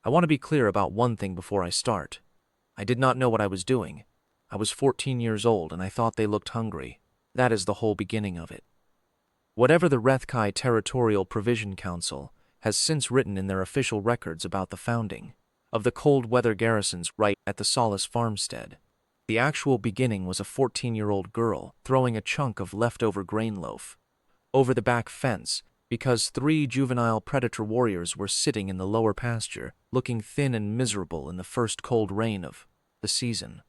I want to be clear about one thing before I start. I did not know what I was doing. I was 14 years old and I thought they looked hungry. That is the whole beginning of it. Whatever the Rethkai Territorial Provision Council has since written in their official records about the founding of the cold weather garrisons right at the Solace farmstead, the actual beginning was a 14-year-old girl throwing a chunk of leftover grain-loaf over the back fence because 3 juvenile predator warriors were sitting in the lower pasture, looking thin and miserable in the first cold rain of the season.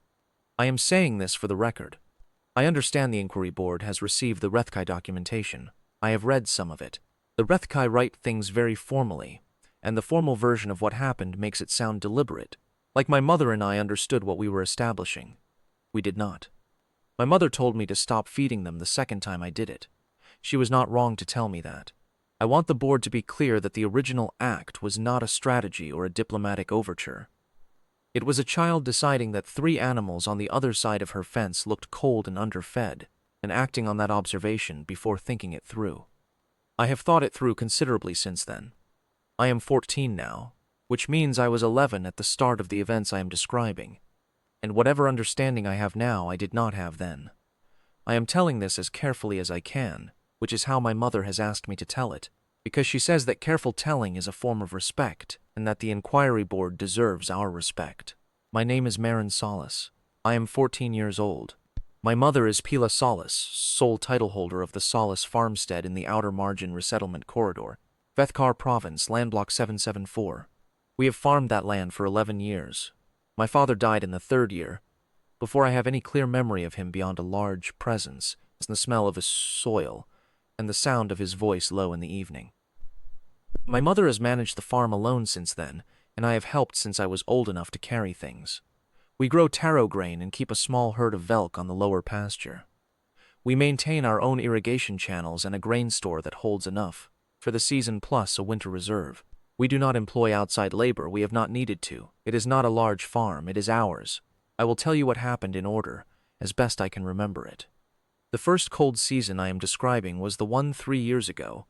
I am saying this for the record. I understand the inquiry board has received the Rethkai documentation. I have read some of it. The Rethkai write things very formally, and the formal version of what happened makes it sound deliberate, like my mother and I understood what we were establishing. We did not. My mother told me to stop feeding them the second time I did it. She was not wrong to tell me that. I want the board to be clear that the original act was not a strategy or a diplomatic overture. It was a child deciding that 3 animals on the other side of her fence looked cold and underfed, and acting on that observation before thinking it through. I have thought it through considerably since then. I am 14 now, which means I was 11 at the start of the events I am describing, and whatever understanding I have now I did not have then. I am telling this as carefully as I can, which is how my mother has asked me to tell it, because she says that careful telling is a form of respect, and that the inquiry board deserves our respect. My name is Marin Solace. I am 14 years old. My mother is Pila Solace, sole title holder of the Solace farmstead in the Outer Margin Resettlement Corridor, Vethkaar Province, Land Block 774. We have farmed that land for 11 years. My father died in the 3rd year, before I have any clear memory of him beyond a large presence, the smell of his soil, and the sound of his voice low in the evening. My mother has managed the farm alone since then, and I have helped since I was old enough to carry things. We grow taro grain and keep a small herd of velk on the lower pasture. We maintain our own irrigation channels and a grain store that holds enough for the season plus a winter reserve. We do not employ outside labor. We have not needed to. It is not a large farm. It is ours. I will tell you what happened in order, as best I can remember it. The first cold season I am describing was the one 3 years ago,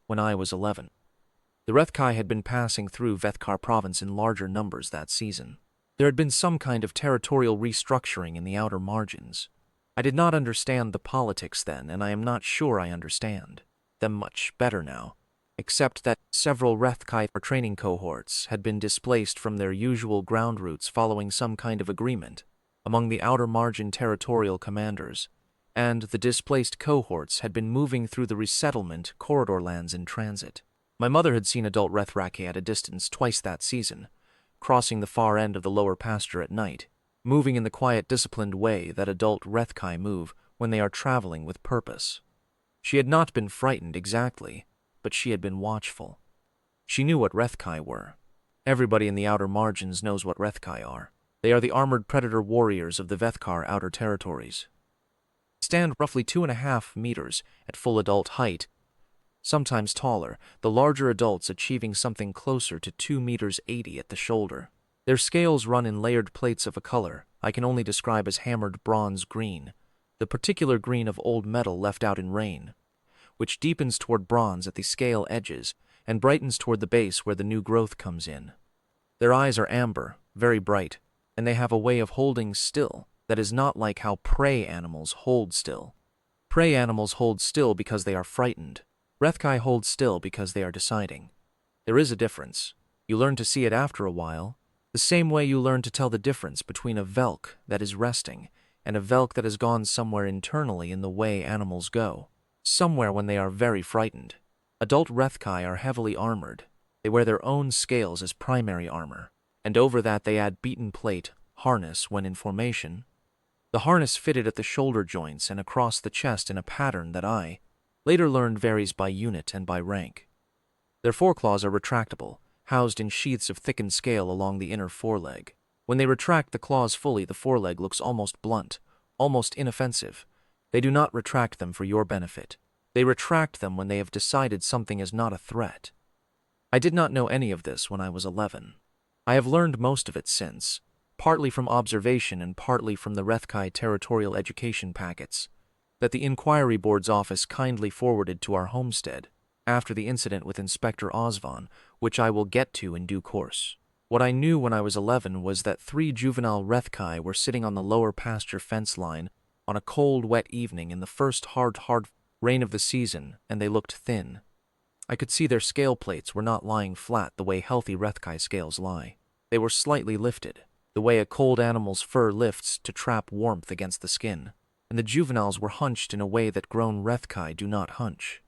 when I was 11. The Rethkai had been passing through Vethkaar Province in larger numbers that season. There had been some kind of territorial restructuring in the outer margins. I did not understand the politics then, and I am not sure I understand them much better now, except that several Rethkai training cohorts had been displaced from their usual ground routes following some kind of agreement among the outer margin territorial commanders, and the displaced cohorts had been moving through the resettlement corridor lands in transit. My mother had seen adult Rethkai at a distance twice that season, crossing the far end of the lower pasture at night, moving in the quiet, disciplined way that adult Rethkai move when they are traveling with purpose. She had not been frightened exactly, but she had been watchful. She knew what Rethkai were. Everybody in the outer margins knows what Rethkai are. They are the armored predator warriors of the Vethkaar outer territories. Stand roughly 2.5 meters at full adult height, sometimes taller, the larger adults achieving something closer to 2 meters 80 at the shoulder. Their scales run in layered plates of a color I can only describe as hammered bronze green, the particular green of old metal left out in rain, which deepens toward bronze at the scale edges and brightens toward the base where the new growth comes in. Their eyes are amber, very bright, and they have a way of holding still that is not like how prey animals hold still. Prey animals hold still because they are frightened. Rethkai hold still because they are deciding. There is a difference. You learn to see it after a while, the same way you learn to tell the difference between a velk that is resting and a velk that has gone somewhere internally in the way animals go, somewhere when they are very frightened. Adult Rethkai are heavily armored. They wear their own scales as primary armor, and over that they add beaten plate, harness when in formation. The harness fitted at the shoulder joints and across the chest in a pattern that I later learned varies by unit and by rank. Their foreclaws are retractable, housed in sheaths of thickened scale along the inner foreleg. When they retract the claws fully, the foreleg looks almost blunt, almost inoffensive. They do not retract them for your benefit. They retract them when they have decided something is not a threat. I did not know any of this when I was 11. I have learned most of it since, partly from observation and partly from the Rethkai territorial education packets that the Inquiry Board's office kindly forwarded to our homestead after the incident with Inspector Osvan, which I will get to in due course. What I knew when I was 11 was that 3 juvenile Rethkai were sitting on the lower pasture fence line on a cold, wet evening in the first hard rain of the season, and they looked thin. I could see their scale plates were not lying flat the way healthy Rethkai scales lie. They were slightly lifted, the way a cold animal's fur lifts to trap warmth against the skin, and the juveniles were hunched in a way that grown Rethkai do not hunch.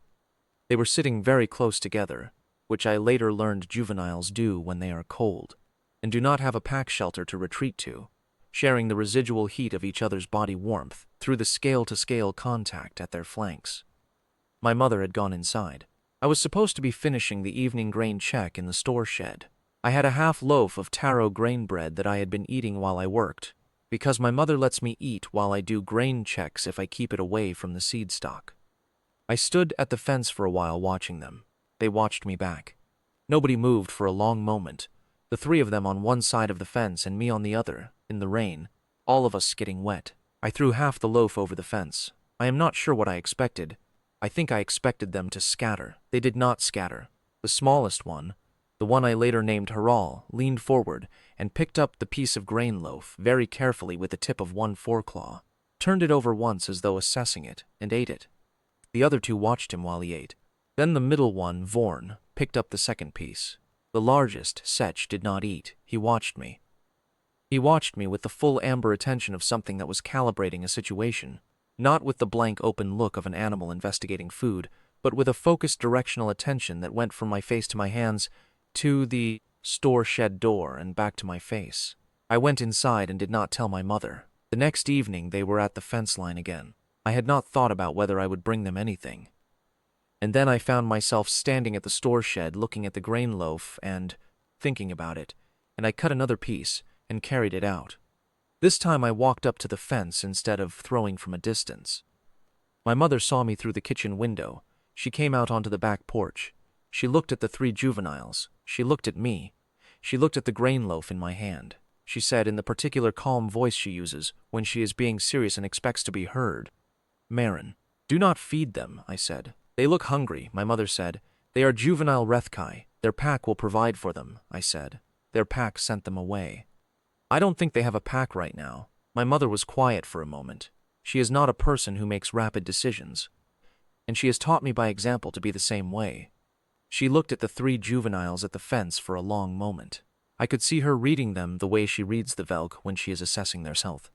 They were sitting very close together, which I later learned juveniles do when they are cold, and do not have a pack shelter to retreat to, sharing the residual heat of each other's body warmth through the scale-to-scale contact at their flanks. My mother had gone inside. I was supposed to be finishing the evening grain check in the store shed. I had a half loaf of taro grain bread that I had been eating while I worked, because my mother lets me eat while I do grain checks if I keep it away from the seed stock. I stood at the fence for a while watching them. They watched me back. Nobody moved for a long moment, the 3 of them on one side of the fence and me on the other, in the rain, all of us getting wet. I threw half the loaf over the fence. I am not sure what I expected. I think I expected them to scatter. They did not scatter. The smallest one, the one I later named Haral, leaned forward and picked up the piece of grain loaf very carefully with the tip of one foreclaw, turned it over once as though assessing it, and ate it. The other 2 watched him while he ate. Then the middle one, Vorn, picked up the second piece. The largest, Sech, did not eat. He watched me. He watched me with the full amber attention of something that was calibrating a situation, not with the blank open look of an animal investigating food, but with a focused directional attention that went from my face to my hands, to the store shed door and back to my face. I went inside and did not tell my mother. The next evening they were at the fence line again. I had not thought about whether I would bring them anything. And then I found myself standing at the store shed looking at the grain loaf and thinking about it, and I cut another piece and carried it out. This time I walked up to the fence instead of throwing from a distance. My mother saw me through the kitchen window. She came out onto the back porch. She looked at the 3 juveniles. She looked at me. She looked at the grain loaf in my hand. She said in the particular calm voice she uses when she is being serious and expects to be heard, "Marin, do not feed them," I said. "They look hungry," my mother said. "They are juvenile Rethkai. Their pack will provide for them," I said. "Their pack sent them away." "I don't think they have a pack right now." My mother was quiet for a moment. She is not a person who makes rapid decisions, and she has taught me by example to be the same way. She looked at the 3 juveniles at the fence for a long moment. I could see her reading them the way she reads the Velk when she is assessing their health.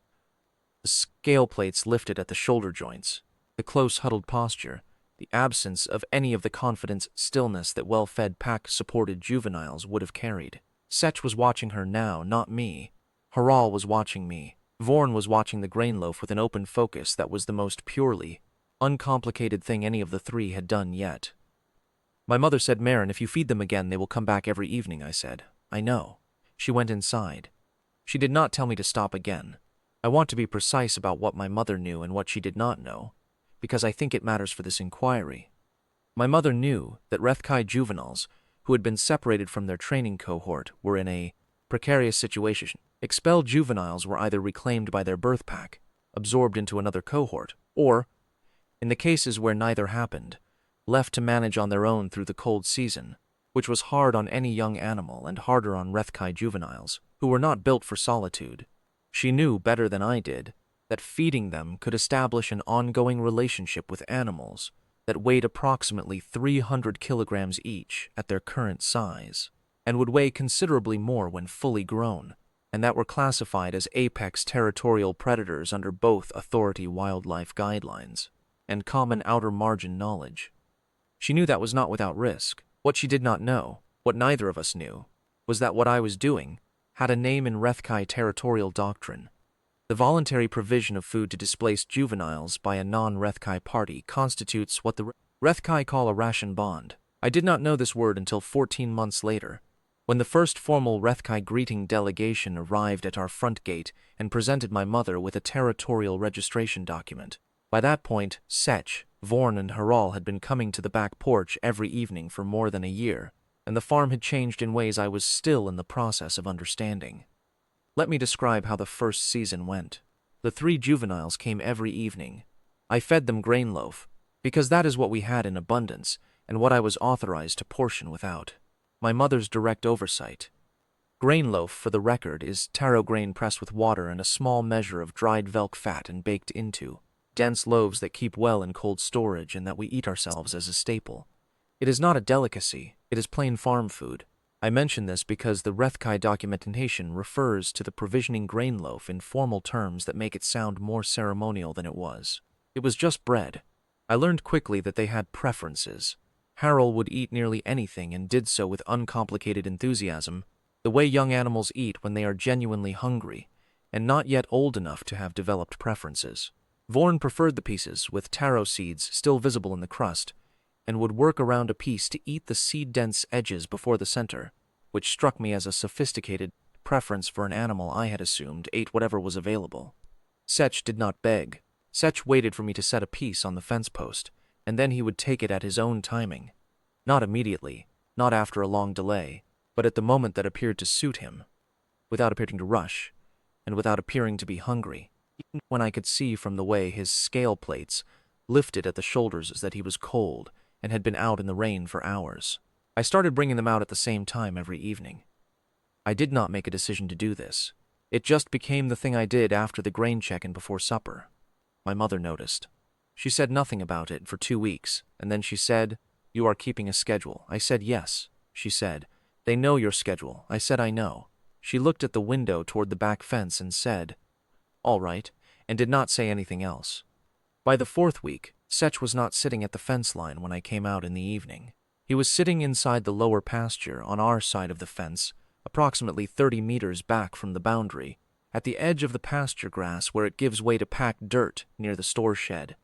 The scale plates lifted at the shoulder joints, the close huddled posture, the absence of any of the confident stillness that well-fed pack-supported juveniles would have carried. Sech was watching her now, not me. Haral was watching me. Vorn was watching the grain loaf with an open focus that was the most purely uncomplicated thing any of the 3 had done yet. My mother said, "Marin, if you feed them again, they will come back every evening," I said. "I know." She went inside. She did not tell me to stop again. I want to be precise about what my mother knew and what she did not know, because I think it matters for this inquiry. My mother knew that Rethkai juveniles, who had been separated from their training cohort, were in a precarious situation. Expelled juveniles were either reclaimed by their birth pack, absorbed into another cohort, or, in the cases where neither happened, left to manage on their own through the cold season, which was hard on any young animal and harder on Rethkai juveniles, who were not built for solitude. She knew better than I did that feeding them could establish an ongoing relationship with animals that weighed approximately 300 kilograms each at their current size, and would weigh considerably more when fully grown, and that were classified as apex territorial predators under both authority wildlife guidelines and common outer margin knowledge. She knew that was not without risk. What she did not know, what neither of us knew, was that what I was doing had a name in Rethkai territorial doctrine. The voluntary provision of food to displaced juveniles by a non-Rethkai party constitutes what the Rethkai call a ration bond. I did not know this word until 14 months later, when the first formal Rethkai greeting delegation arrived at our front gate and presented my mother with a territorial registration document. By that point, Sech, Vorn, and Haral had been coming to the back porch every evening for more than a year, and the farm had changed in ways I was still in the process of understanding. Let me describe how the first season went. The 3 juveniles came every evening. I fed them grain loaf, because that is what we had in abundance and what I was authorized to portion without my mother's direct oversight. Grain-loaf, for the record, is taro grain pressed with water and a small measure of dried velk fat and baked into dense loaves that keep well in cold storage and that we eat ourselves as a staple. It is not a delicacy, it is plain farm food. I mention this because the Rethkai documentation refers to the provisioning grain-loaf in formal terms that make it sound more ceremonial than it was. It was just bread. I learned quickly that they had preferences. Harold would eat nearly anything and did so with uncomplicated enthusiasm, the way young animals eat when they are genuinely hungry and not yet old enough to have developed preferences. Vorn preferred the pieces with taro seeds still visible in the crust, and would work around a piece to eat the seed-dense edges before the center, which struck me as a sophisticated preference for an animal I had assumed ate whatever was available. Sech did not beg. Sech waited for me to set a piece on the fence post, and then he would take it at his own timing. Not immediately, not after a long delay, but at the moment that appeared to suit him, without appearing to rush, and without appearing to be hungry, even when I could see from the way his scale plates lifted at the shoulders that he was cold and had been out in the rain for hours. I started bringing them out at the same time every evening. I did not make a decision to do this. It just became the thing I did after the grain check-in before supper. My mother noticed. She said nothing about it for 2 weeks, and then she said, "You are keeping a schedule." I said, "Yes." She said, "They know your schedule." I said, "I know." She looked at the window toward the back fence and said, "All right," and did not say anything else. By the 4th week, Sech was not sitting at the fence line when I came out in the evening. He was sitting inside the lower pasture on our side of the fence, approximately 30 meters back from the boundary, at the edge of the pasture grass where it gives way to packed dirt near the store shed.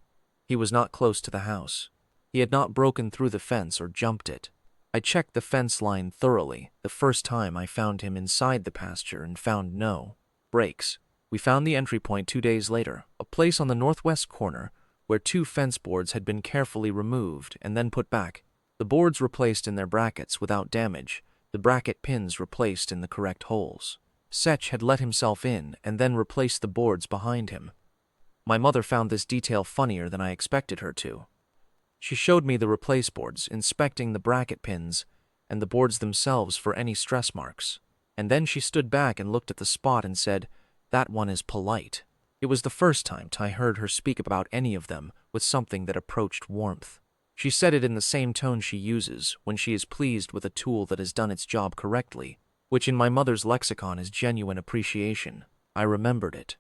He was not close to the house. He had not broken through the fence or jumped it. I checked the fence line thoroughly the first time I found him inside the pasture and found no breaks. We found the entry point 2 days later, a place on the northwest corner where 2 fence boards had been carefully removed and then put back, the boards replaced in their brackets without damage, the bracket pins replaced in the correct holes. Sech had let himself in and then replaced the boards behind him. My mother found this detail funnier than I expected her to. She showed me the replace boards, inspecting the bracket pins and the boards themselves for any stress marks, and then she stood back and looked at the spot and said, "That one is polite." It was the first time I heard her speak about any of them with something that approached warmth. She said it in the same tone she uses when she is pleased with a tool that has done its job correctly, which in my mother's lexicon is genuine appreciation. I remembered it.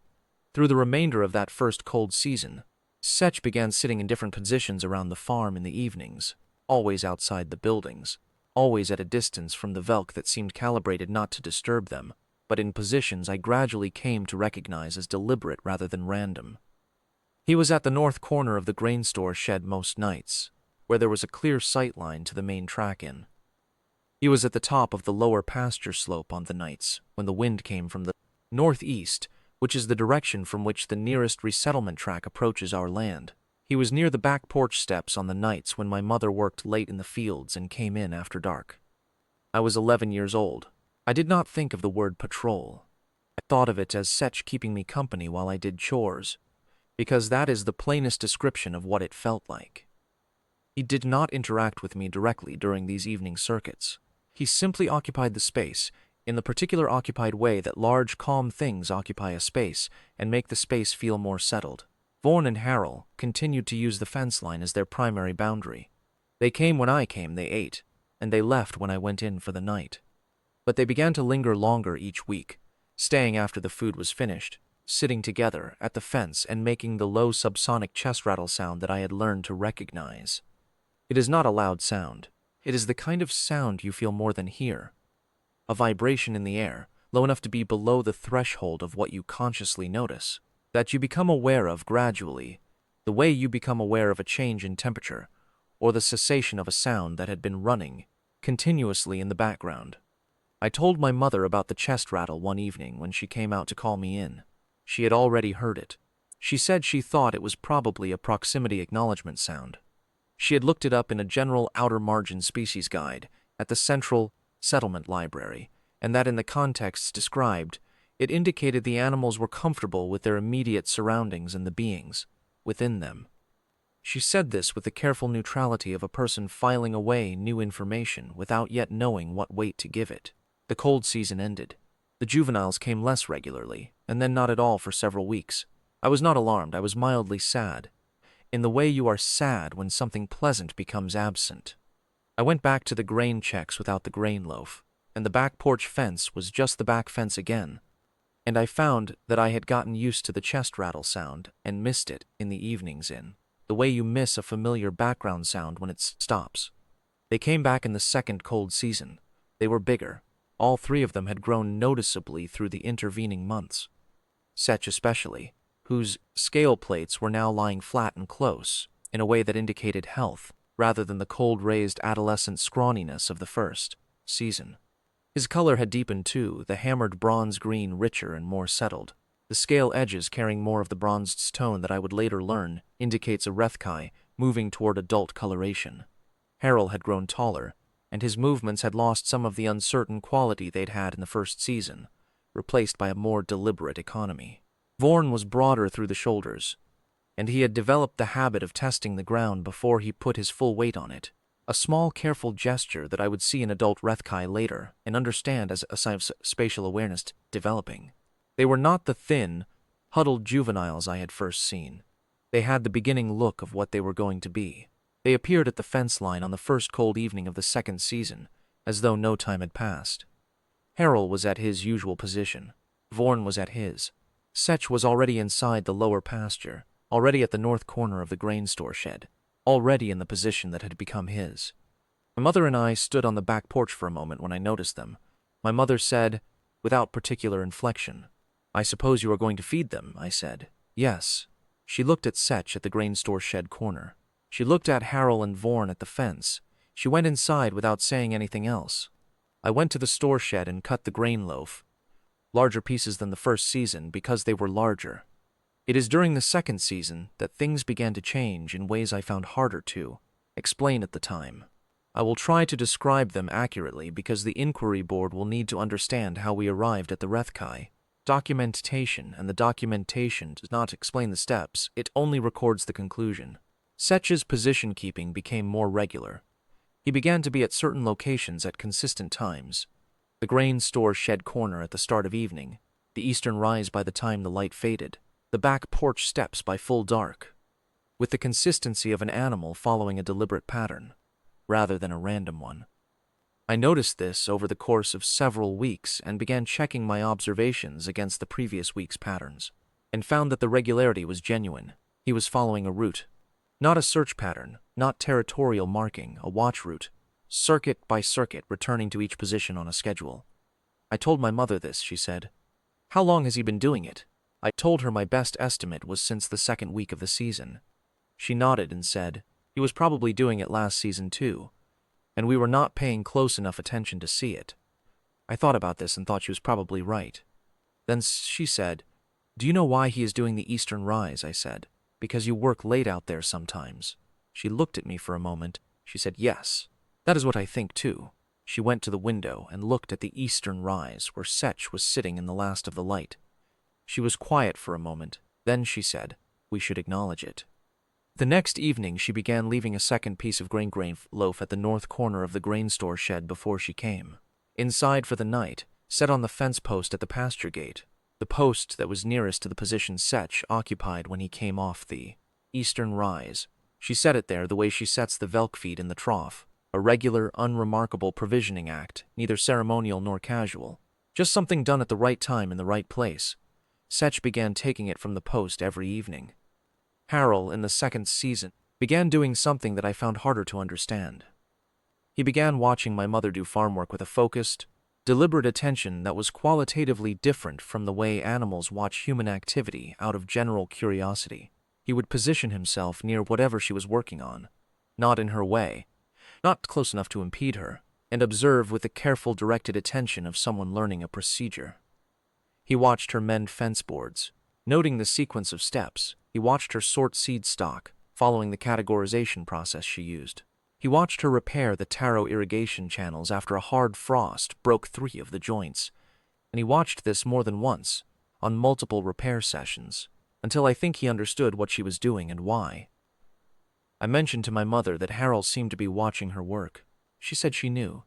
Through the remainder of that first cold season, Sech began sitting in different positions around the farm in the evenings, always outside the buildings, always at a distance from the velk that seemed calibrated not to disturb them, but in positions I gradually came to recognize as deliberate rather than random. He was at the north corner of the grain store shed most nights, where there was a clear sight line to the main track-in. He was at the top of the lower pasture slope on the nights when the wind came from the northeast, which is the direction from which the nearest resettlement track approaches our land. He was near the back porch steps on the nights when my mother worked late in the fields and came in after dark. I was 11 years old. I did not think of the word patrol. I thought of it as Sech keeping me company while I did chores, because that is the plainest description of what it felt like. He did not interact with me directly during these evening circuits. He simply occupied the space, in the particular occupied way that large, calm things occupy a space and make the space feel more settled. Vorn and Harold continued to use the fence line as their primary boundary. They came when I came, they ate, and they left when I went in for the night. But they began to linger longer each week, staying after the food was finished, sitting together at the fence and making the low subsonic chest rattle sound that I had learned to recognize. It is not a loud sound. It is the kind of sound you feel more than hear. A vibration in the air, low enough to be below the threshold of what you consciously notice, that you become aware of gradually, the way you become aware of a change in temperature, or the cessation of a sound that had been running continuously in the background. I told my mother about the chest rattle one evening when she came out to call me in. She had already heard it. She said she thought it was probably a proximity acknowledgement sound. She had looked it up in a general outer margin species guide at the Central Settlement Library, and that in the contexts described, it indicated the animals were comfortable with their immediate surroundings and the beings within them. She said this with the careful neutrality of a person filing away new information without yet knowing what weight to give it. The cold season ended. The juveniles came less regularly, and then not at all for several weeks. I was not alarmed, I was mildly sad, in the way you are sad when something pleasant becomes absent. I went back to the grain checks without the grain-loaf, and the back porch fence was just the back fence again, and I found that I had gotten used to the chest rattle sound and missed it in the evenings the way you miss a familiar background sound when it stops. They came back in the second cold season. They were bigger. All three of them had grown noticeably through the intervening months. Setch especially, whose scale plates were now lying flat and close, in a way that indicated health, rather than the cold-raised adolescent scrawniness of the first season. His color had deepened too, the hammered bronze green richer and more settled. The scale edges carrying more of the bronzed tone that I would later learn indicates a Rethkai moving toward adult coloration. Harold had grown taller, and his movements had lost some of the uncertain quality they'd had in the first season, replaced by a more deliberate economy. Vorn was broader through the shoulders, and he had developed the habit of testing the ground before he put his full weight on it, a small, careful gesture that I would see in adult Rethkai later and understand as a sign of spatial awareness developing. They were not the thin, huddled juveniles I had first seen. They had the beginning look of what they were going to be. They appeared at the fence line on the first cold evening of the second season, as though no time had passed. Harold was at his usual position. Vorn was at his. Setch was already inside the lower pasture, already at the north corner of the grain store shed, already in the position that had become his. My mother and I stood on the back porch for a moment when I noticed them. My mother said, without particular inflection, "I suppose you are going to feed them," I said. "Yes." She looked at Setch at the grain store shed corner. She looked at Harold and Vorn at the fence. She went inside without saying anything else. I went to the store shed and cut the grain loaf, larger pieces than the first season because they were larger. It is during the second season that things began to change in ways I found harder to explain at the time. I will try to describe them accurately because the inquiry board will need to understand how we arrived at the Rethkai. Documentation, and the documentation does not explain the steps, it only records the conclusion. Setch's position keeping became more regular. He began to be at certain locations at consistent times. The grain store shed corner at the start of evening, the eastern rise by the time the light faded, the back porch steps by full dark, with the consistency of an animal following a deliberate pattern, rather than a random one. I noticed this over the course of several weeks and began checking my observations against the previous week's patterns, and found that the regularity was genuine. He was following a route. Not a search pattern, not territorial marking, a watch route, circuit by circuit returning to each position on a schedule. I told my mother this, she said. "How long has he been doing it?" I told her my best estimate was since the second week of the season. She nodded and said, "He was probably doing it last season too, and we were not paying close enough attention to see it." I thought about this and thought she was probably right. Then she said, "Do you know why he is doing the eastern rise?" I said. "Because you work late out there sometimes." She looked at me for a moment. She said, "Yes, that is what I think too." She went to the window and looked at the eastern rise where Setch was sitting in the last of the light. She was quiet for a moment. Then she said, "We should acknowledge it." The next evening she began leaving a second piece of grain loaf at the north corner of the grain store shed before she came. Inside for the night, set on the fence post at the pasture gate, the post that was nearest to the position Setch occupied when he came off the eastern rise. She set it there the way she sets the velk feed in the trough, a regular, unremarkable provisioning act, neither ceremonial nor casual, just something done at the right time in the right place. Setch began taking it from the post every evening. Harold, in the second season, began doing something that I found harder to understand. He began watching my mother do farm work with a focused, deliberate attention that was qualitatively different from the way animals watch human activity out of general curiosity. He would position himself near whatever she was working on, not in her way, not close enough to impede her, and observe with the careful, directed attention of someone learning a procedure. He watched her mend fence boards, noting the sequence of steps. He watched her sort seed stock, following the categorization process she used. He watched her repair the taro irrigation channels after a hard frost broke 3 of the joints, and he watched this more than once, on multiple repair sessions, until I think he understood what she was doing and why. I mentioned to my mother that Harold seemed to be watching her work. She said she knew.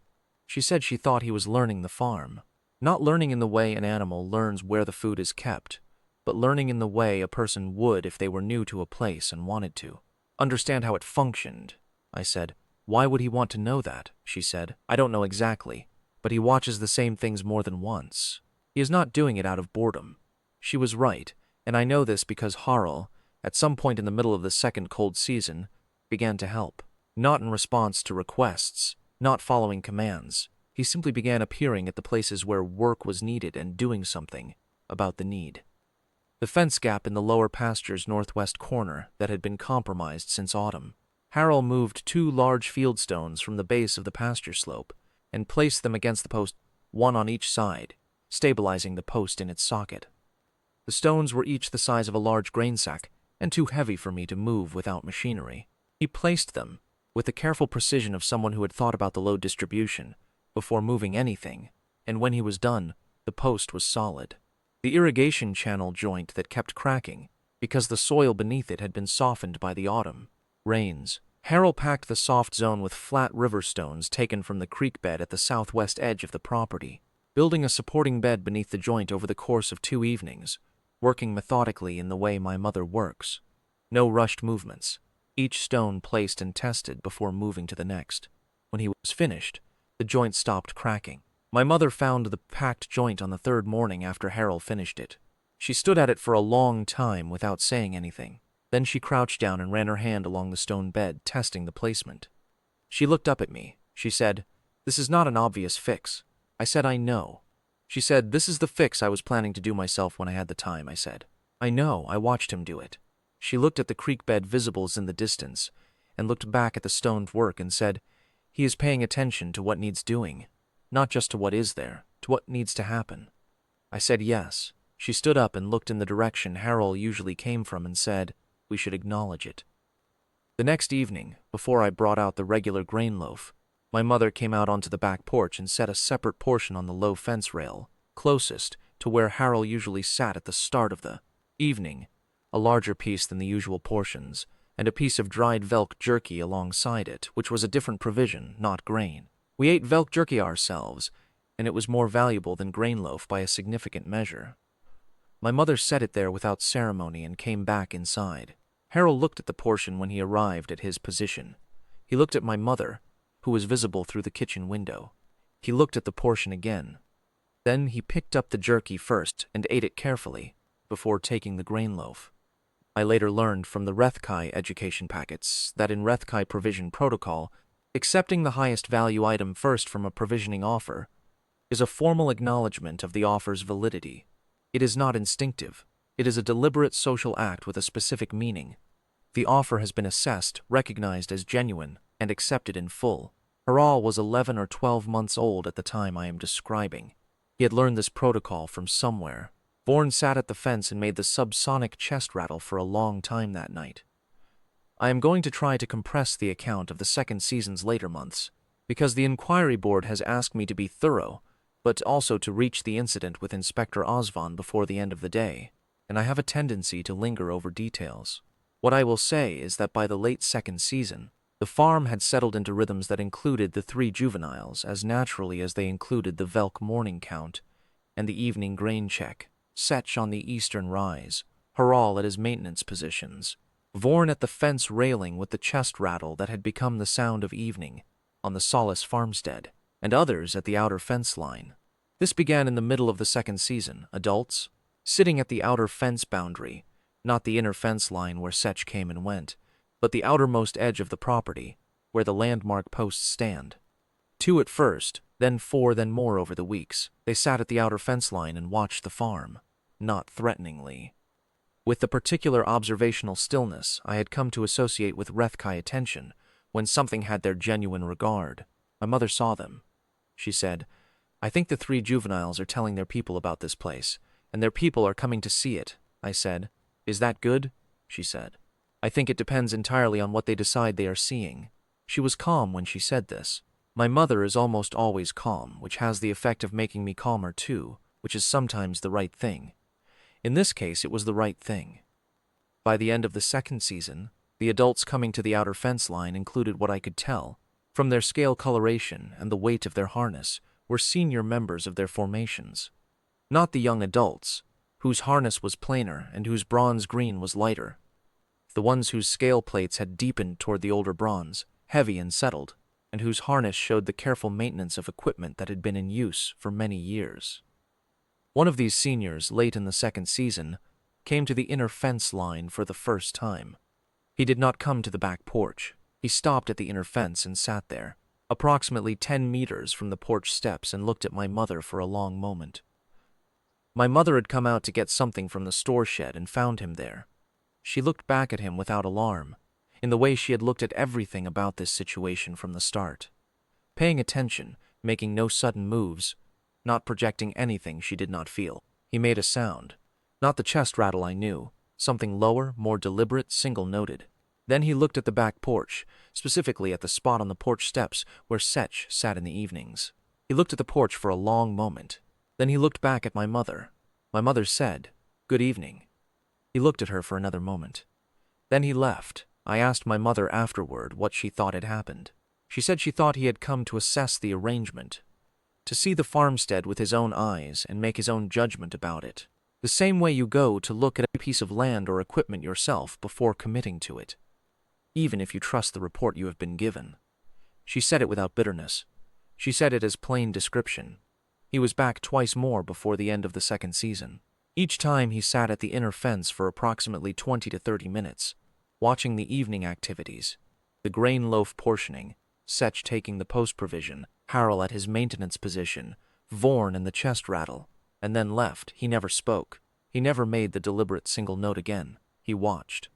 She said she thought he was learning the farm. Not learning in the way an animal learns where the food is kept, but learning in the way a person would if they were new to a place and wanted to understand how it functioned. I said, "Why would he want to know that?" She said, "I don't know exactly, but he watches the same things more than once. He is not doing it out of boredom." She was right, and I know this because Harl, at some point in the middle of the second cold season, began to help. Not in response to requests, not following commands. He simply began appearing at the places where work was needed and doing something about the need. The fence gap in the lower pasture's northwest corner that had been compromised since autumn. Harl moved 2 large field stones from the base of the pasture slope and placed them against the post, one on each side, stabilizing the post in its socket. The stones were each the size of a large grain sack and too heavy for me to move without machinery. He placed them, with the careful precision of someone who had thought about the load distribution before moving anything, and when he was done, the post was solid. The irrigation channel joint that kept cracking because the soil beneath it had been softened by the autumn rains. Harl packed the soft zone with flat river stones taken from the creek bed at the southwest edge of the property, building a supporting bed beneath the joint over the course of 2 evenings, working methodically in the way my mother works. No rushed movements. Each stone placed and tested before moving to the next. When he was finished, the joint stopped cracking. My mother found the packed joint on the 3rd morning after Harl finished it. She stood at it for a long time without saying anything. Then she crouched down and ran her hand along the stone bed, testing the placement. She looked up at me. She said, "This is not an obvious fix." I said, "I know." She said, "This is the fix I was planning to do myself when I had the time." I said, "I know, I watched him do it." She looked at the creek bed visibles in the distance and looked back at the stoned work and said, "He is paying attention to what needs doing, not just to what is there, to what needs to happen." I said yes. She stood up and looked in the direction Harl usually came from and said, "We should acknowledge it." The next evening, before I brought out the regular grain loaf, my mother came out onto the back porch and set a separate portion on the low fence rail, closest to where Harl usually sat at the start of the evening, a larger piece than the usual portions, and a piece of dried Velk jerky alongside it, which was a different provision, not grain. We ate Velk jerky ourselves, and it was more valuable than grain loaf by a significant measure. My mother set it there without ceremony and came back inside. Harl looked at the portion when he arrived at his position. He looked at my mother, who was visible through the kitchen window. He looked at the portion again. Then he picked up the jerky first and ate it carefully, before taking the grain loaf. I later learned from the Rethkai education packets that in Rethkai provision protocol, accepting the highest value item first from a provisioning offer is a formal acknowledgement of the offer's validity. It is not instinctive. It is a deliberate social act with a specific meaning. The offer has been assessed, recognized as genuine, and accepted in full. Harl was 11 or 12 months old at the time I am describing. He had learned this protocol from somewhere. Vorn sat at the fence and made the subsonic chest rattle for a long time that night. I am going to try to compress the account of the second season's later months, because the inquiry board has asked me to be thorough, but also to reach the incident with Inspector Osvan before the end of the day, and I have a tendency to linger over details. What I will say is that by the late second season, the farm had settled into rhythms that included the 3 juveniles as naturally as they included the Velk morning count and the evening grain check. Setch on the eastern rise, Harl at his maintenance positions, Vorn at the fence railing with the chest rattle that had become the sound of evening on the Solace farmstead, and others at the outer fence line. This began in the middle of the second season, adults sitting at the outer fence boundary, not the inner fence line where Setch came and went, but the outermost edge of the property, where the landmark posts stand. 2 at first, then 4, then more over the weeks. They sat at the outer fence line and watched the farm. Not threateningly. With the particular observational stillness I had come to associate with Rethkai attention when something had their genuine regard. My mother saw them. She said, "I think the 3 juveniles are telling their people about this place, and their people are coming to see it." I said, "Is that good?" She said, "I think it depends entirely on what they decide they are seeing." She was calm when she said this. My mother is almost always calm, which has the effect of making me calmer too, which is sometimes the right thing. In this case, it was the right thing. By the end of the second season, the adults coming to the outer fence line included what I could tell, From their scale coloration and the weight of their harness, were senior members of their formations. Not the young adults, whose harness was plainer and whose bronze green was lighter. The ones whose scale plates had deepened toward the older bronze, heavy and settled, and whose harness showed the careful maintenance of equipment that had been in use for many years. One of these seniors, late in the second season, came to the inner fence line for the first time. He did not come to the back porch. He stopped at the inner fence and sat there, approximately 10 meters from the porch steps, and looked at my mother for a long moment. My mother had come out to get something from the store shed and found him there. She looked back at him without alarm, in the way she had looked at everything about this situation from the start. Paying attention, making no sudden moves, not projecting anything she did not feel. He made a sound, not the chest rattle I knew, something lower, more deliberate, single-noted. Then he looked at the back porch, specifically at the spot on the porch steps where Sech sat in the evenings. He looked at the porch for a long moment. Then he looked back at my mother. My mother said, "Good evening." He looked at her for another moment. Then he left. I asked my mother afterward what she thought had happened. She said she thought he had come to assess the arrangement, to see the farmstead with his own eyes and make his own judgment about it, the same way you go to look at a piece of land or equipment yourself before committing to it, even if you trust the report you have been given. She said it without bitterness. She said it as plain description. He was back twice more before the end of the second season. Each time he sat at the inner fence for approximately 20 to 30 minutes, watching the evening activities, the grain-loaf portioning, Sech taking the post provision, Harrell at his maintenance position, Vorn and the chest rattle, and then left. He never spoke. He never made the deliberate single note again. He watched.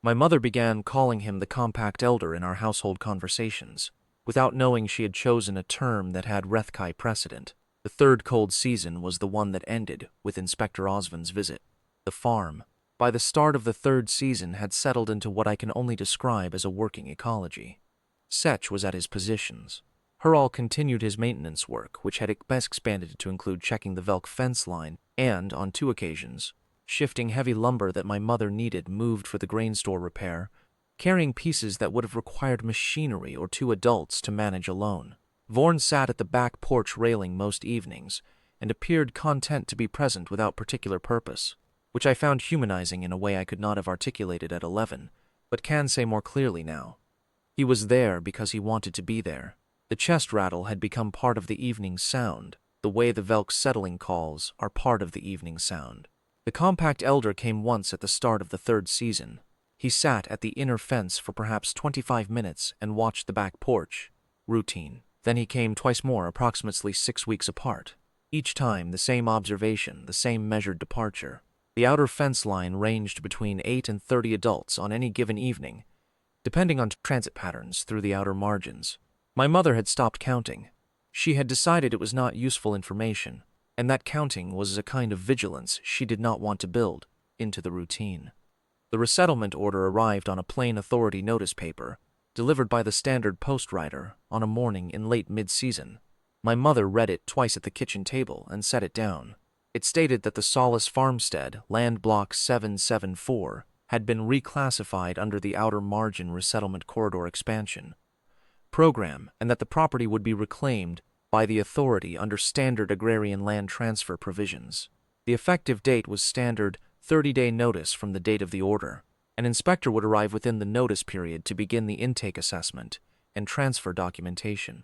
My mother began calling him the compact elder in our household conversations, without knowing she had chosen a term that had Rethkai precedent. The third cold season was the one that ended with Inspector Osmond's visit. The farm, by the start of the third season, had settled into what I can only describe as a working ecology. Sech was at his positions. Harrell continued his maintenance work, which had expanded to include checking the Velk fence line and, on 2 occasions, shifting heavy lumber that my mother needed moved for the grain store repair, carrying pieces that would have required machinery or 2 adults to manage alone. Vorn sat at the back porch railing most evenings and appeared content to be present without particular purpose, which I found humanizing in a way I could not have articulated at 11, but can say more clearly now. He was there because he wanted to be there. The chest rattle had become part of the evening sound, the way the Velk settling calls are part of the evening sound. The compact elder came once at the start of the third season. He sat at the inner fence for perhaps 25 minutes and watched the back porch. Routine. Then he came twice more, approximately 6 weeks apart. Each time the same observation, the same measured departure. The outer fence line ranged between 8 and 30 adults on any given evening, depending on transit patterns through the outer margins. My mother had stopped counting. She had decided it was not useful information, and that counting was a kind of vigilance she did not want to build into the routine. The resettlement order arrived on a plain authority notice paper, delivered by the standard post rider on a morning in late mid-season. My mother read it twice at the kitchen table and set it down. It stated that the Solace Farmstead, Land Block 774, had been reclassified under the Outer Margin Resettlement Corridor Expansion program, and that the property would be reclaimed by the authority under standard agrarian land transfer provisions. The effective date was standard 30-day notice from the date of the order. An inspector would arrive within the notice period to begin the intake assessment and transfer documentation.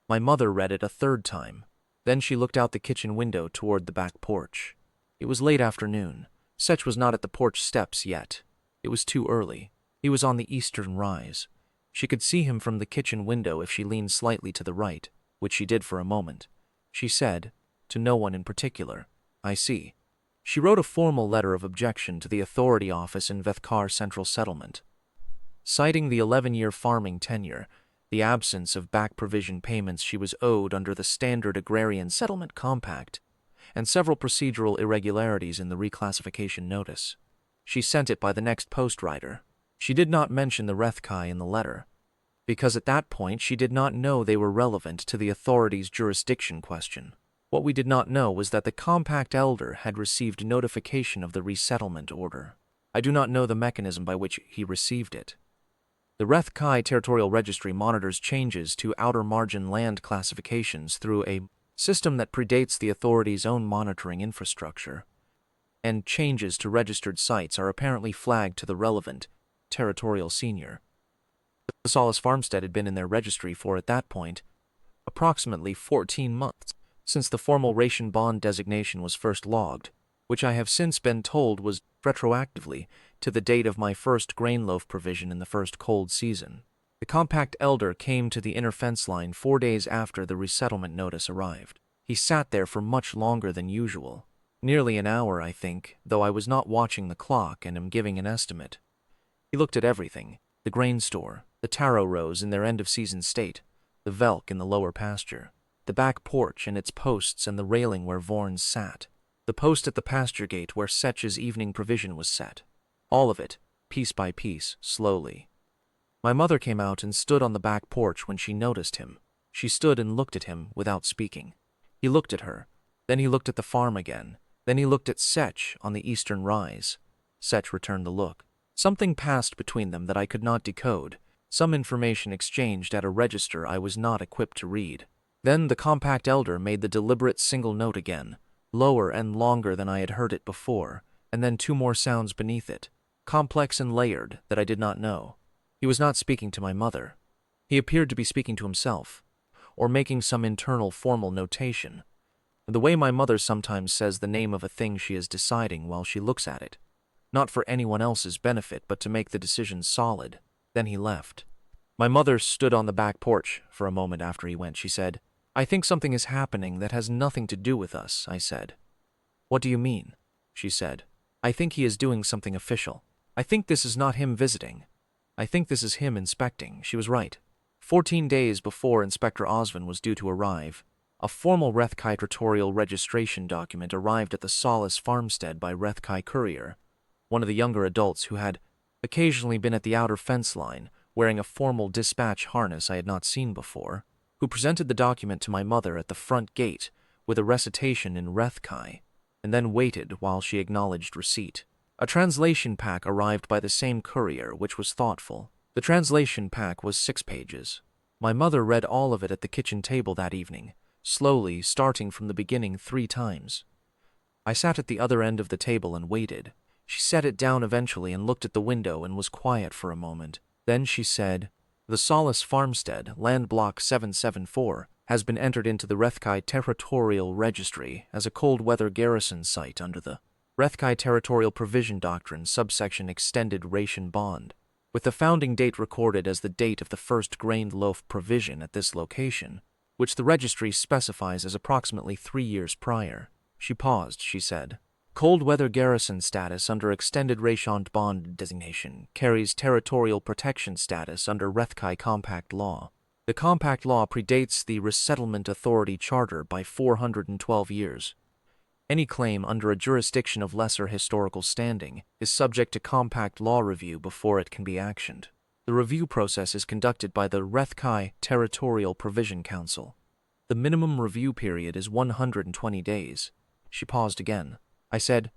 My mother read it a third time. Then she looked out the kitchen window toward the back porch. It was late afternoon. Sech was not at the porch steps yet. It was too early. He was on the eastern rise. She could see him from the kitchen window if she leaned slightly to the right, which she did for a moment. She said, to no one in particular, "I see." She wrote a formal letter of objection to the authority office in Vethkaar Central Settlement, citing the 11-year farming tenure, the absence of back provision payments she was owed under the Standard Agrarian Settlement Compact, and several procedural irregularities in the reclassification notice. She sent it by the next post rider. She did not mention the Rethkai in the letter, because at that point she did not know they were relevant to the authority's jurisdiction question. What we did not know was that the compact elder had received notification of the resettlement order. I do not know the mechanism by which he received it. The Rethkai Territorial Registry monitors changes to outer margin land classifications through a system that predates the authority's own monitoring infrastructure, and changes to registered sites are apparently flagged to the relevant territorial senior. The Solace farmstead had been in their registry for, at that point, approximately 14 months since the formal ration bond designation was first logged, which I have since been told was retroactively to the date of my first grain-loaf provision in the first cold season. The compact elder came to the inner fence line 4 days after the resettlement notice arrived. He sat there for much longer than usual, nearly an hour, I think, though I was not watching the clock and am giving an estimate. He looked at everything: the grain store, the taro rows in their end-of-season state, the velk in the lower pasture, the back porch and its posts and the railing where Vorns sat, the post at the pasture gate where Setch's evening provision was set. All of it, piece by piece, slowly. My mother came out and stood on the back porch when she noticed him. She stood and looked at him without speaking. He looked at her, then he looked at the farm again, then he looked at Setch on the eastern rise. Setch returned the look. Something passed between them that I could not decode, some information exchanged at a register I was not equipped to read. Then the compact elder made the deliberate single note again, lower and longer than I had heard it before, and then 2 more sounds beneath it, complex and layered, that I did not know. He was not speaking to my mother. He appeared to be speaking to himself, or making some internal formal notation, the way my mother sometimes says the name of a thing she is deciding while she looks at it, not for anyone else's benefit but to make the decision solid. Then he left. My mother stood on the back porch for a moment after he went. She said, "I think something is happening that has nothing to do with us," I said. "What do you mean?" she said. "I think he is doing something official. I think this is not him visiting. I think this is him inspecting." She was right. 14 days before Inspector Osvan was due to arrive, a formal Rethkai Territorial registration document arrived at the Solace farmstead by Rethkai courier, one of the younger adults who had occasionally been at the outer fence line, wearing a formal dispatch harness I had not seen before, who presented the document to my mother at the front gate with a recitation in Rethkai, and then waited while she acknowledged receipt. A translation pack arrived by the same courier, which was thoughtful. The translation pack was 6 pages. My mother read all of it at the kitchen table that evening, slowly, starting from the beginning 3 times. I sat at the other end of the table and waited. She set it down eventually and looked at the window and was quiet for a moment. Then she said, "The Solace farmstead, land block 774, has been entered into the Rethkai Territorial Registry as a cold weather garrison site under the Rethkai Territorial Provision Doctrine, subsection Extended Ration Bond, with the founding date recorded as the date of the first grain-loaf provision at this location, which the registry specifies as approximately 3 years prior." She paused. She said, "Cold weather garrison status under Extended Ration Bond designation carries territorial protection status under Rethkai Compact Law. The Compact Law predates the Resettlement Authority Charter by 412 years. Any claim under a jurisdiction of lesser historical standing is subject to compact law review before it can be actioned. The review process is conducted by the Rethkai Territorial Provision Council. The minimum review period is 120 days. She paused again. I said,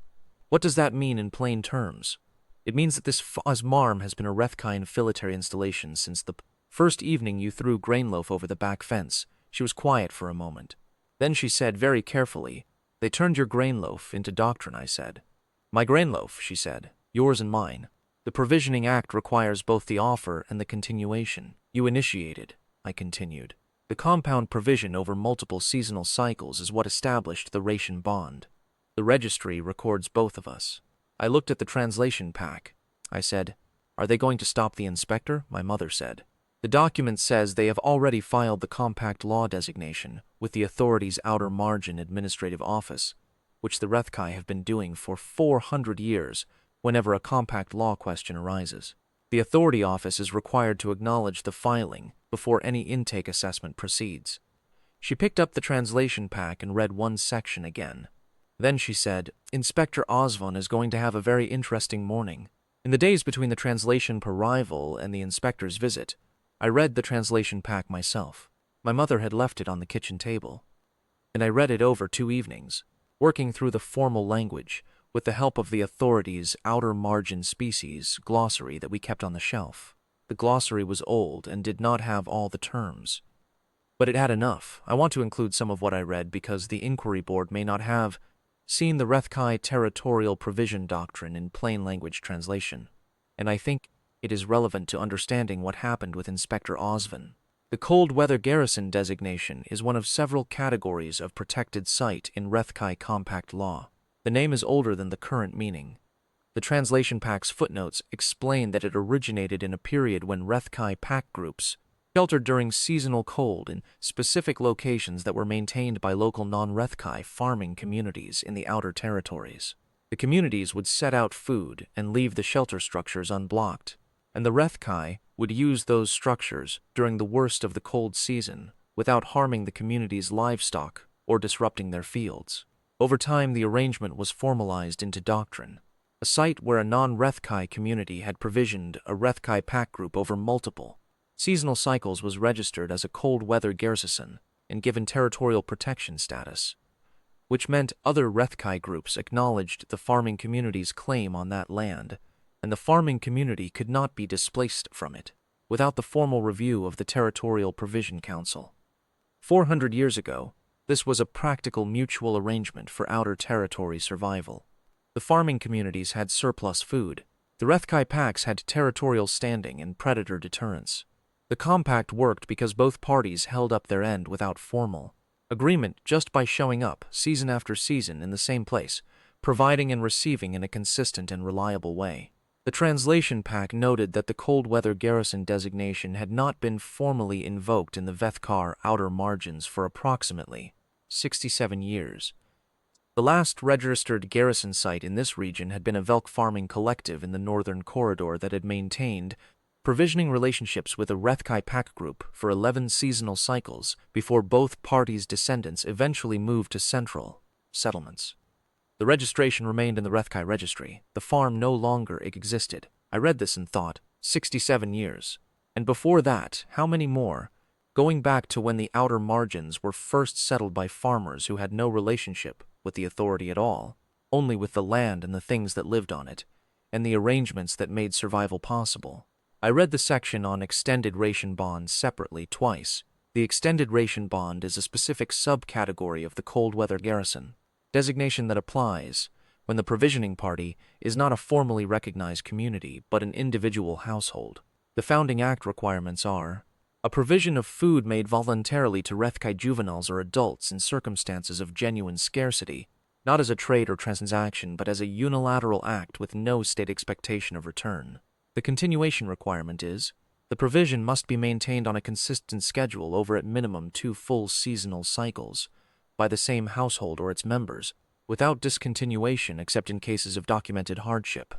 "What does that mean in plain terms?" "It means that this Marm has been a Rethkai filitary installation since the first evening you threw grain-loaf over the back fence." She was quiet for a moment. Then she said very carefully, "They turned your grain-loaf into doctrine," I said. "My grain-loaf," she said, "yours and mine. The Provisioning Act requires both the offer and the continuation. You initiated," I continued. "The compound provision over multiple seasonal cycles is what established the ration bond. The registry records both of us." I looked at the translation pack. I said, "Are they going to stop the inspector?" My mother said, "The document says they have already filed the compact law designation with the authority's outer margin administrative office, which the Rethkai have been doing for 400 years whenever a compact law question arises. The authority office is required to acknowledge the filing before any intake assessment proceeds." She picked up the translation pack and read one section again. Then she said, "Inspector Osvan is going to have a very interesting morning." In the days between the translation arrival and the inspector's visit, I read the translation pack myself. My mother had left it on the kitchen table, and I read it over 2 evenings, working through the formal language with the help of the authority's outer margin species glossary that we kept on the shelf. The glossary was old and did not have all the terms. But it had enough. I want to include some of what I read because the inquiry board may not have seen the Rethkai territorial provision doctrine in plain language translation, and I think it is relevant to understanding what happened with Inspector Osvin. The cold weather garrison designation is one of several categories of protected site in Rethkai compact law. The name is older than the current meaning. The translation pack's footnotes explain that it originated in a period when Rethkai pack groups sheltered during seasonal cold in specific locations that were maintained by local non-Rethkai farming communities in the outer territories. The communities would set out food and leave the shelter structures unblocked, and the Rethkai would use those structures during the worst of the cold season without harming the community's livestock or disrupting their fields. Over time, the arrangement was formalized into doctrine. A site where a non-Rethkai community had provisioned a Rethkai pack group over multiple seasonal cycles was registered as a cold weather garrison and given territorial protection status, which meant other Rethkai groups acknowledged the farming community's claim on that land, and the farming community could not be displaced from it without the formal review of the Territorial Provision Council. 400 years ago, this was a practical mutual arrangement for outer territory survival. The farming communities had surplus food. The Rethkai packs had territorial standing and predator deterrence. The compact worked because both parties held up their end without formal agreement, just by showing up season after season in the same place, providing and receiving in a consistent and reliable way. The translation pack noted that the cold weather garrison designation had not been formally invoked in the Vethkar outer margins for approximately 67 years. The last registered garrison site in this region had been a Velk farming collective in the northern corridor that had maintained provisioning relationships with a Rethkai pack group for 11 seasonal cycles before both parties' descendants eventually moved to central settlements. The registration remained in the Rethkai registry. The farm no longer existed. I read this and thought, 67 years. And before that, how many more? Going back to when the outer margins were first settled by farmers who had no relationship with the authority at all, only with the land and the things that lived on it, and the arrangements that made survival possible. I read the section on extended ration bonds separately twice. The extended ration bond is a specific subcategory of the cold weather garrison designation that applies when the provisioning party is not a formally recognized community but an individual household. The Founding Act requirements are a provision of food made voluntarily to Rethkai juveniles or adults in circumstances of genuine scarcity, not as a trade or transaction but as a unilateral act with no state expectation of return. The continuation requirement is the provision must be maintained on a consistent schedule over at minimum 2 full seasonal cycles by the same household or its members, without discontinuation except in cases of documented hardship.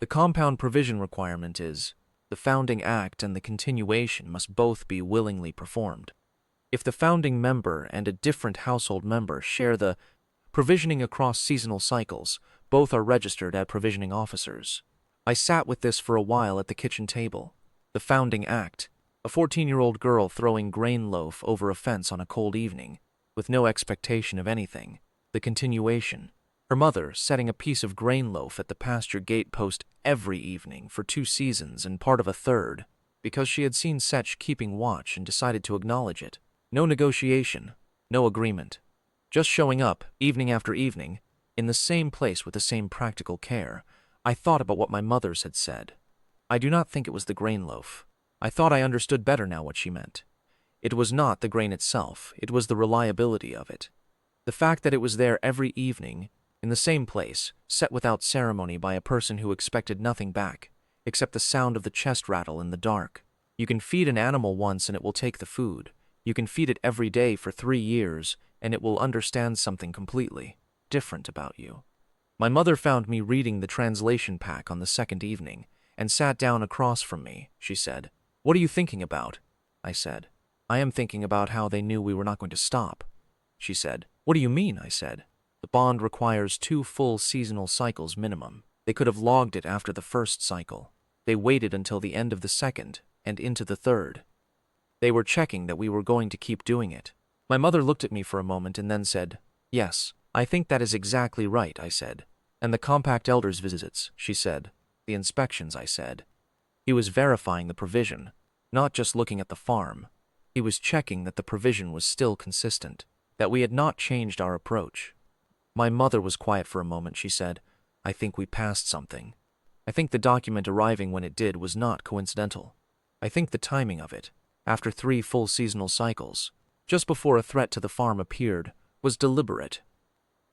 The compound provision requirement is the Founding Act and the continuation must both be willingly performed. If the founding member and a different household member share the provisioning across seasonal cycles, both are registered as provisioning officers. I sat with this for a while at the kitchen table. The Founding Act, a 14-year-old girl throwing grain-loaf over a fence on a cold evening, with no expectation of anything. The continuation, her mother setting a piece of grain-loaf at the pasture gate post every evening for 2 seasons and part of a third, because she had seen Setch keeping watch and decided to acknowledge it. No negotiation, no agreement. Just showing up, evening after evening, in the same place with the same practical care. I thought about what my mothers had said. I do not think it was the grain loaf. I thought I understood better now what she meant. It was not the grain itself, it was the reliability of it. The fact that it was there every evening, in the same place, set without ceremony by a person who expected nothing back, except the sound of the chest rattle in the dark. You can feed an animal once and it will take the food. You can feed it every day for 3 years and it will understand something completely different about you. My mother found me reading the translation pack on the second evening and sat down across from me. She said, "What are you thinking about?" I said, "I am thinking about how they knew we were not going to stop." She said, "What do you mean?" I said, "The bond requires 2 full seasonal cycles minimum. They could have logged it after the first cycle. They waited until the end of the second and into the third. They were checking that we were going to keep doing it." My mother looked at me for a moment and then said, "Yes, I think that is exactly right," I said. "And the compact elders' visits," she said. "The inspections," I said. He was verifying the provision, not just looking at the farm. He was checking that the provision was still consistent, that we had not changed our approach. My mother was quiet for a moment. She said, "I think we passed something. I think the document arriving when it did was not coincidental. I think the timing of it, after 3 full seasonal cycles, just before a threat to the farm appeared, was deliberate."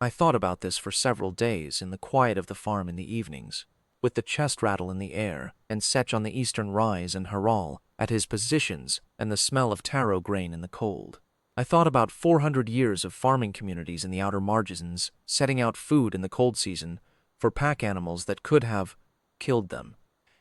I thought about this for several days in the quiet of the farm in the evenings, with the chest rattle in the air and Setch on the eastern rise and Harral at his positions and the smell of taro grain in the cold. I thought about 400 years of farming communities in the outer margins setting out food in the cold season for pack animals that could have killed them,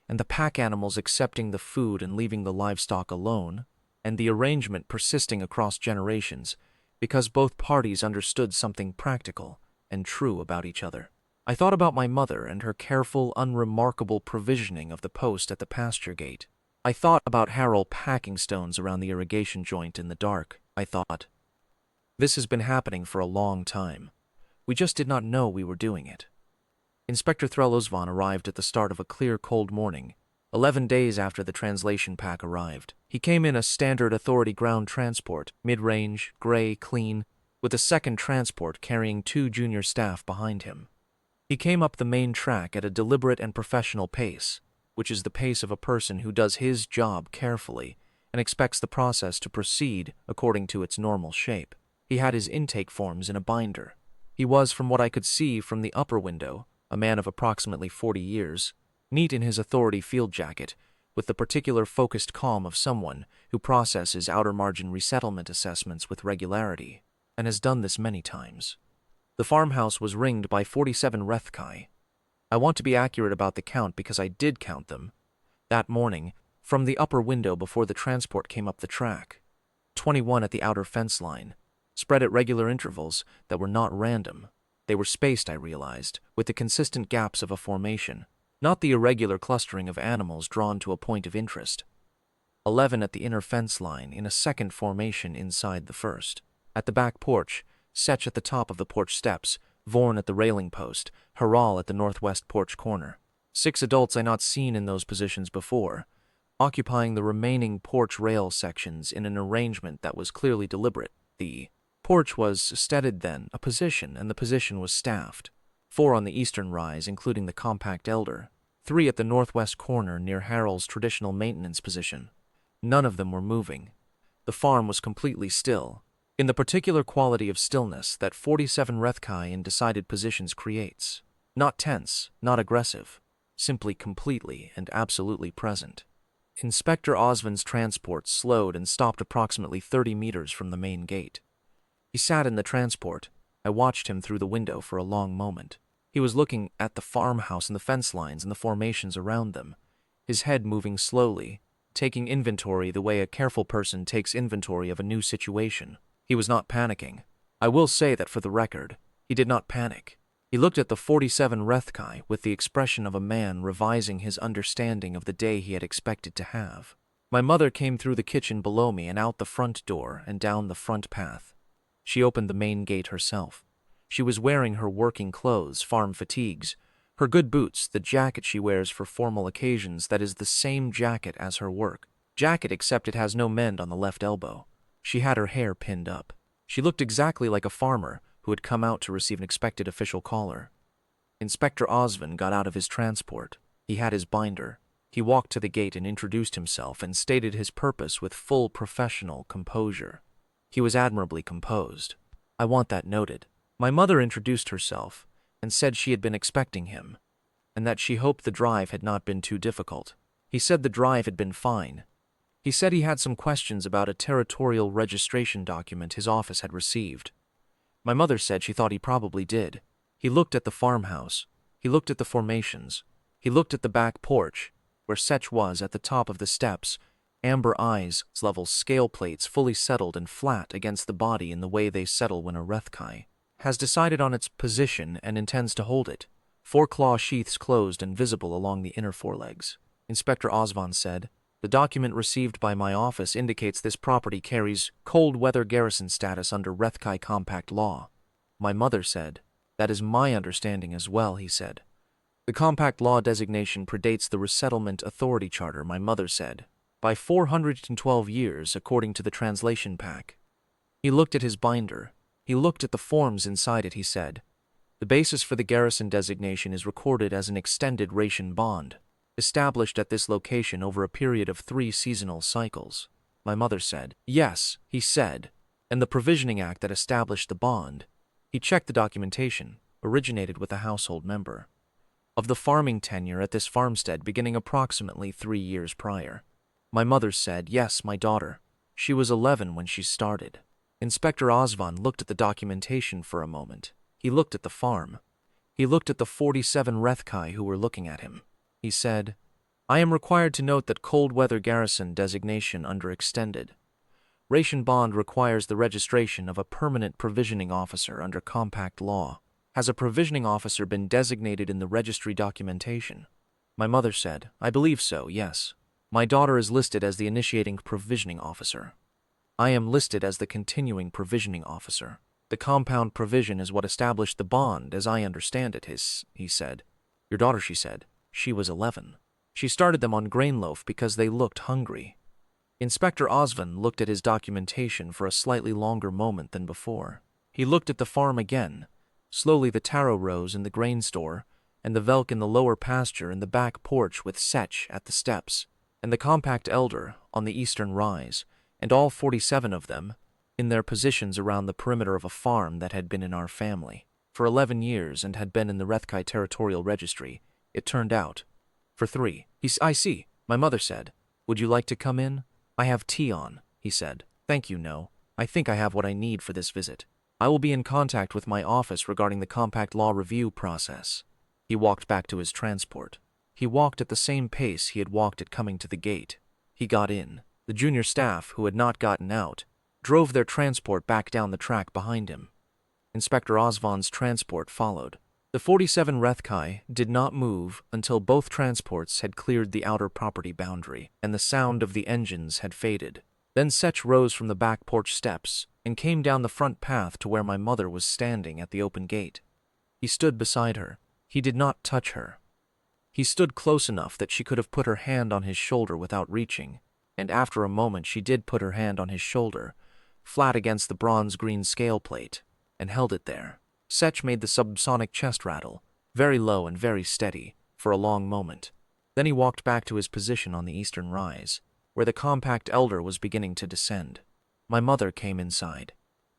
and the pack animals accepting the food and leaving the livestock alone, and the arrangement persisting across generations because both parties understood something practical and true about each other. I thought about my mother and her careful, unremarkable provisioning of the post at the pasture gate. I thought about Harral packing stones around the irrigation joint in the dark. I thought, this has been happening for a long time. We just did not know we were doing it. Inspector Threlosvan arrived at the start of a clear, cold morning, 11 days after the translation pack arrived. He came in a standard authority ground transport, mid-range, gray, clean, with a second transport carrying 2 junior staff behind him. He came up the main track at a deliberate and professional pace, which is the pace of a person who does his job carefully and expects the process to proceed according to its normal shape. He had his intake forms in a binder. He was, from what I could see from the upper window, a man of approximately 40 years, neat in his authority field jacket, with the particular focused calm of someone who processes outer margin resettlement assessments with regularity, and has done this many times. The farmhouse was ringed by 47 Rethkai. I want to be accurate about the count because I did count them that morning from the upper window before the transport came up the track. 21 at the outer fence line, spread at regular intervals that were not random. They were spaced, I realized, with the consistent gaps of a formation, not the irregular clustering of animals drawn to a point of interest. 11 at the inner fence line in a second formation inside the first. At the back porch, Setch at the top of the porch steps, Vorn at the railing post, Harral at the northwest porch corner. 6 adults I not seen in those positions before, occupying the remaining porch rail sections in an arrangement that was clearly deliberate. The porch was steaded then, a position, and the position was staffed. 4 on the eastern rise, including the compact elder. 3 at the northwest corner near Harral's traditional maintenance position. None of them were moving. The farm was completely still, in the particular quality of stillness that 47 Rethkai in decided positions creates. Not tense, not aggressive, simply completely and absolutely present. Inspector Osvan's transport slowed and stopped approximately 30 meters from the main gate. He sat in the transport. I watched him through the window for a long moment. He was looking at the farmhouse and the fence lines and the formations around them, his head moving slowly, taking inventory the way a careful person takes inventory of a new situation. He was not panicking. I will say that for the record, he did not panic. He looked at the 47 Rethkai with the expression of a man revising his understanding of the day he had expected to have. My mother came through the kitchen below me and out the front door and down the front path. She opened the main gate herself. She was wearing her working clothes, farm fatigues, her good boots, the jacket she wears for formal occasions that is the same jacket as her work jacket except it has no mend on the left elbow. She had her hair pinned up. She looked exactly like a farmer who had come out to receive an expected official caller. Inspector Osvan got out of his transport. He had his binder. He walked to the gate and introduced himself and stated his purpose with full professional composure. He was admirably composed. I want that noted. My mother introduced herself and said she had been expecting him, and that she hoped the drive had not been too difficult. He said the drive had been fine. He said he had some questions about a territorial registration document his office had received. My mother said she thought he probably did. He looked at the farmhouse. He looked at the formations. He looked at the back porch, where Setch was at the top of the steps, amber eyes, level scale plates fully settled and flat against the body in the way they settle when a Rethkai has decided on its position and intends to hold it, 4 claw sheaths closed and visible along the inner forelegs. Inspector Osvan said, "The document received by my office indicates this property carries cold weather garrison status under Rethkai compact law." My mother said, "That is my understanding as well," he said. The compact law designation predates the Resettlement Authority Charter, my mother said, by 412 years according to the translation pack. He looked at his binder. He looked at the forms inside it, he said. The basis for the Garrison designation is recorded as an extended ration bond, established at this location over a period of 3 seasonal cycles. My mother said. Yes, he said, and the Provisioning Act that established the bond. He checked the documentation, originated with a household member of the farming tenure at this farmstead beginning approximately 3 years prior. My mother said, yes, my daughter. She was 11 when she started. Inspector Osvan looked at the documentation for a moment. He looked at the farm. He looked at the 47 Rethkai who were looking at him. He said, I am required to note that cold weather garrison designation under extended ration bond requires the registration of a permanent provisioning officer under compact law. Has a provisioning officer been designated in the registry documentation? My mother said, I believe so, yes. My daughter is listed as the initiating provisioning officer. I am listed as the continuing provisioning officer. The compound provision is what established the bond, as I understand it, he said. Your daughter, she said. She was 11. She started them on grain-loaf because they looked hungry. Inspector Osvan looked at his documentation for a slightly longer moment than before. He looked at the farm again. Slowly the taro rose in the grain store, and the velk in the lower pasture in the back porch with Sech at the steps, and the compact elder on the eastern rise, and all 47 of them in their positions around the perimeter of a farm that had been in our family for 11 years and had been in the Rethkai Territorial Registry, it turned out. For 3. I see, my mother said. Would you like to come in? I have tea on, he said. Thank you, no. I think I have what I need for this visit. I will be in contact with my office regarding the compact law review process. He walked back to his transport. He walked at the same pace he had walked at coming to the gate. He got in. The junior staff, who had not gotten out, drove their transport back down the track behind him. Inspector Osvan's transport followed. The 47 Rethkai did not move until both transports had cleared the outer property boundary, and the sound of the engines had faded. Then Sech rose from the back porch steps and came down the front path to where my mother was standing at the open gate. He stood beside her. He did not touch her. He stood close enough that she could have put her hand on his shoulder without reaching, and after a moment she did put her hand on his shoulder, flat against the bronze-green scale plate, and held it there. Sech made the subsonic chest rattle, very low and very steady, for a long moment. Then he walked back to his position on the eastern rise, where the compact elder was beginning to descend. My mother came inside.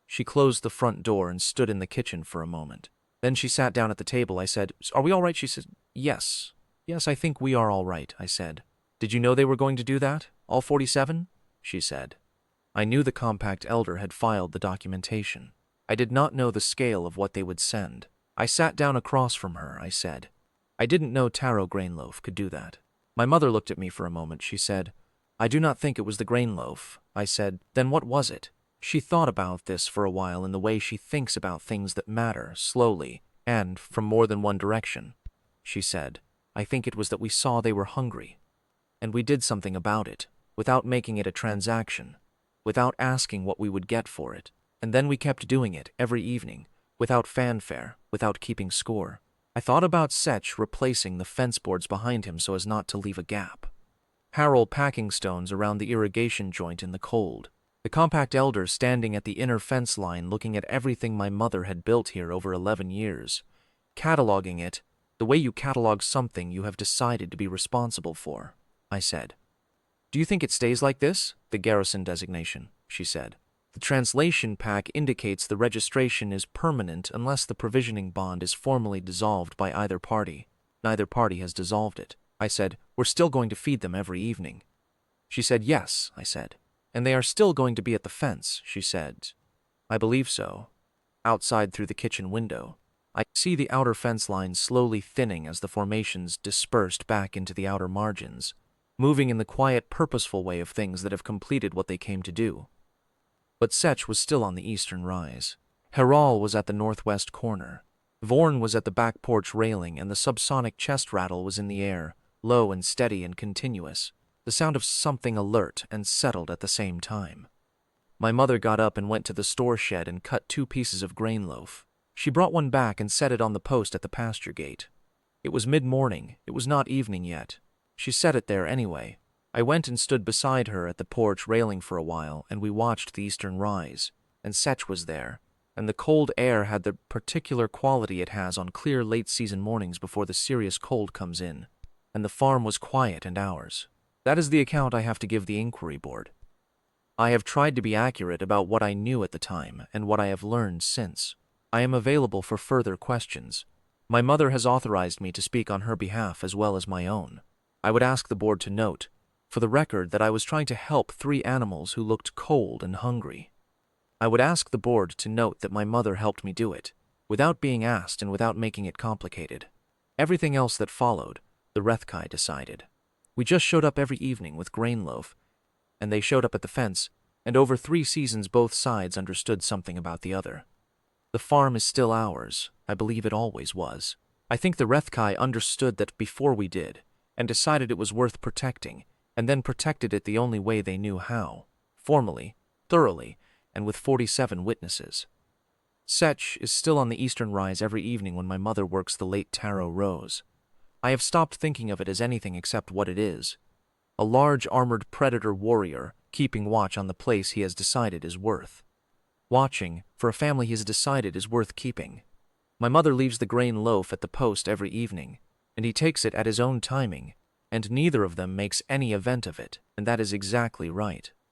She closed the front door and stood in the kitchen for a moment. Then she sat down at the table. I said, "Are we all right?" She said, "Yes. Yes, I think we are all right," I said. "Did you know they were going to do that? All 47? She said. I knew the compact elder had filed the documentation. I did not know the scale of what they would send. I sat down across from her. I said, "I didn't know taro grain-loaf could do that." My mother looked at me for a moment. She said, "I do not think it was the grain-loaf." I said, "Then what was it?" She thought about this for a while in the way she thinks about things that matter, slowly, and from more than one direction. She said, "I think it was that we saw they were hungry, and we did something about it, without making it a transaction, without asking what we would get for it, and then we kept doing it every evening, without fanfare, without keeping score." I thought about Sech replacing the fence boards behind him so as not to leave a gap. Harold packing stones around the irrigation joint in the cold. The compact elder standing at the inner fence line looking at everything my mother had built here over 11 years, cataloging it the way you catalog something you have decided to be responsible for. I said, "Do you think it stays like this, the Garrison designation?" She said. "The translation pack indicates the registration is permanent unless the provisioning bond is formally dissolved by either party. Neither party has dissolved it." I said, "We're still going to feed them every evening." She said, "Yes," I said. "And they are still going to be at the fence," she said. "I believe so." Outside through the kitchen window, I see the outer fence line slowly thinning as the formations dispersed back into the outer margins, moving in the quiet, purposeful way of things that have completed what they came to do. But Sech was still on the eastern rise. Heral was at the northwest corner. Vorn was at the back porch railing, and the subsonic chest rattle was in the air, low and steady and continuous, the sound of something alert and settled at the same time. My mother got up and went to the store shed and cut 2 pieces of grain loaf. She brought one back and set it on the post at the pasture gate. It was mid-morning, it was not evening yet. She set it there anyway. I went and stood beside her at the porch railing for a while, and we watched the eastern rise. And Setch was there, and the cold air had the particular quality it has on clear late-season mornings before the serious cold comes in. And the farm was quiet and ours. That is the account I have to give the inquiry board. I have tried to be accurate about what I knew at the time and what I have learned since. I am available for further questions. My mother has authorized me to speak on her behalf as well as my own. I would ask the board to note, for the record, that I was trying to help 3 animals who looked cold and hungry. I would ask the board to note that my mother helped me do it, without being asked and without making it complicated. Everything else that followed, the Rethkai decided. We just showed up every evening with grain-loaf, and they showed up at the fence, and over 3 seasons both sides understood something about the other. The farm is still ours. I believe it always was. I think the Rethkai understood that before we did, and decided it was worth protecting, and then protected it the only way they knew how, formally, thoroughly, and with 47 witnesses. Setch is still on the eastern rise every evening when my mother works the late taro rows. I have stopped thinking of it as anything except what it is: a large armored predator warrior keeping watch on the place he has decided is worth watching, for a family he has decided is worth keeping. My mother leaves the grain loaf at the post every evening, and he takes it at his own timing, and neither of them makes any event of it, and that is exactly right.